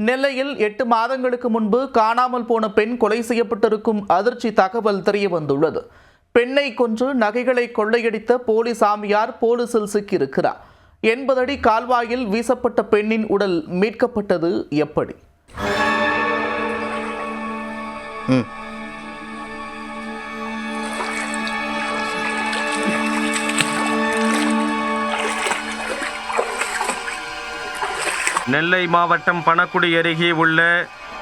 நெல்லையில் 8 மாதங்களுக்கு முன்பு காணாமல் போன பெண் கொலை செய்யப்பட்டிருக்கும் அதிர்ச்சி தகவல் தெரியவந்துள்ளது. பெண்ணை கொன்று நகைகளை கொள்ளையடித்த போலி சாமியார் போலீசில் சிக்கியிருக்கிறார். 80 அடி கால்வாயில் வீசப்பட்ட பெண்ணின் உடல் மீட்கப்பட்டது எப்படி? நெல்லை மாவட்டம் பணக்குடி அருகே உள்ள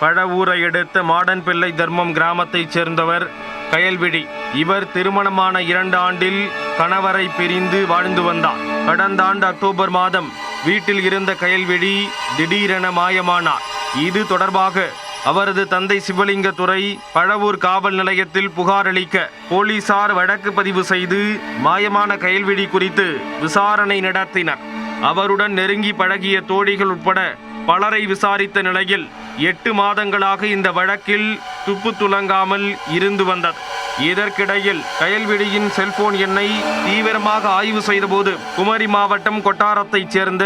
பழவூரை அடுத்த மாடன்பிள்ளை தர்மம் கிராமத்தைச் சேர்ந்தவர் கயல்விழி. இவர் திருமணமான 2 ஆண்டில் கணவரை பிரிந்து வாழ்ந்து வந்தார். கடந்த ஆண்டு அக்டோபர் மாதம் வீட்டில் இருந்த கயல்விழி திடீரென மாயமானார். இது தொடர்பாக அவரது தந்தை சிவலிங்கத்துறை பழவூர் காவல் நிலையத்தில் புகார் அளிக்க போலீசார் வழக்கு பதிவு செய்து மாயமான கயல்விழி குறித்து விசாரணை நடத்தினர். அவருடன் நெருங்கி பழகிய தோழிகள் உட்பட பலரை விசாரித்த நிலையில் 8 மாதங்களாக இந்த வழக்கில் துப்பு துலங்காமல் இருந்து வந்தது. இதற்கிடையில் கயல்விழியின் செல்போன் எண்ணை தீவிரமாக ஆய்வு செய்தபோது குமரி மாவட்டம் கொட்டாரத்தைச் சேர்ந்த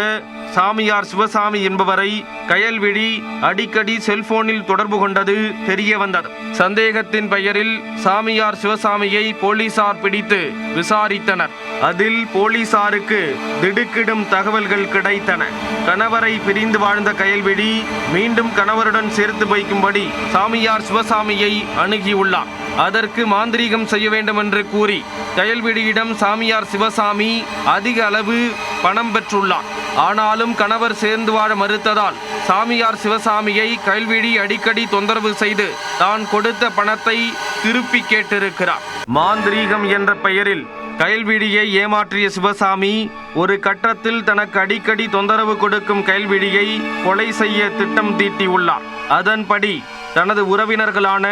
சாமியார் சிவசாமி என்பவரை கயல்விழி அடிக்கடி செல்போனில் தொடர்பு கொண்டது தெரிய வந்தது. சந்தேகத்தின் பெயரில் சாமியார் சிவசாமியை போலீசார் பிடித்து விசாரித்தனர். அதில் போலீசாருக்கு திடுக்கிடும் தகவல்கள் கிடைத்தன. கணவரை பிரிந்து வாழ்ந்த கயல்விழி மீண்டும் கணவருடன் சேர்த்து வைக்கும்படி சாமியார் சிவசாமியை அணுகியுள்ளார். அதற்கு மாந்திரீகம் செய்ய வேண்டும் என்று கூறி கயல்விழியிடம் சாமியார் சிவசாமி அதிக அளவு பணம் பெற்றுள்ளார். ஆனாலும் கணவர் சேர்ந்து வாழ மறுத்ததால் சாமியார் சிவசாமியை கயல்விழி அடிக்கடி தொந்தரவு செய்து தான் கொடுத்த பணத்தை திருப்பி கேட்டிருக்கிறார். மாந்திரீகம் என்ற பெயரில் கயல்விழியை ஏமாற்றிய சிவசாமி ஒரு கட்டத்தில் தனக்கு அடிக்கடி தொந்தரவு கொடுக்கும் கயல்விழியை கொலை செய்ய திட்டம் தீட்டியுள்ளார். அதன்படி தனது உறவினர்களான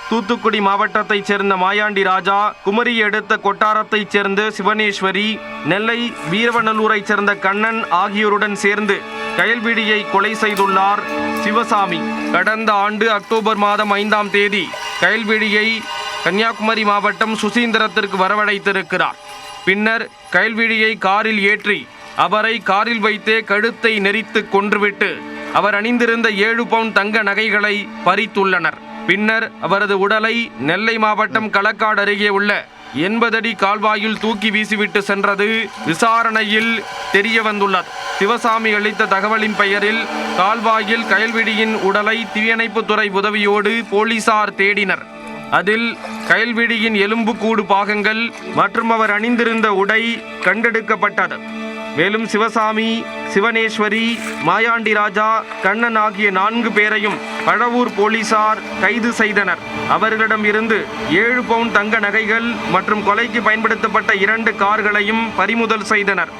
தூத்துக்குடி மாவட்டத்தைச் சேர்ந்த மாயாண்டி ராஜா, குமரி அடுத்த கொட்டாரத்தைச் சேர்ந்த சிவனேஸ்வரி, நெல்லை வீரவநல்லூரைச் சேர்ந்த கண்ணன் ஆகியோருடன் சேர்ந்து கயல்விழியை கொலை செய்துள்ளார் சிவசாமி. கடந்த ஆண்டு அக்டோபர் மாதம் 5ஆம் தேதி கயல்விழியை கன்னியாகுமரி மாவட்டம் சுசீந்திரத்திற்கு வரவழைத்திருக்கிறார். பின்னர் கயல்விழியை காரில் ஏற்றி அவரை காரில் வைத்தே கழுத்தை நெரித்து கொன்றுவிட்டு அவர் அணிந்திருந்த 7 பவுன் தங்க நகைகளை பறித்துள்ளனர். பின்னர் அவரது உடலை நெல்லை மாவட்டம் களக்காடு அருகே உள்ள 80 அடி கால்வாயில் தூக்கி வீசிவிட்டு சென்றது விசாரணையில் தெரிய வந்துள்ளது. சிவசாமி அளித்த தகவலின் பெயரில் கால்வாயில் கயல்விழியின் உடலை தீயணைப்புத்துறை உதவியோடு போலீசார் தேடினர். அதில் கயல்விழியின் எலும்புக்கூடு பாகங்கள் மற்றும் அவர் அணிந்திருந்த உடை கண்டெடுக்கப்பட்டது. மேலும் சிவசாமி, சிவனேஸ்வரி, மாயாண்டி ராஜா, கண்ணன் ஆகிய 4 பேரையும் பழவூர் போலீசார் கைது செய்தனர். அவர்களிடம் இருந்து 7 பவுன் தங்க நகைகள் மற்றும் கொலைக்கு பயன்படுத்தப்பட்ட 2 கார்களையும் பறிமுதல் செய்தனர்.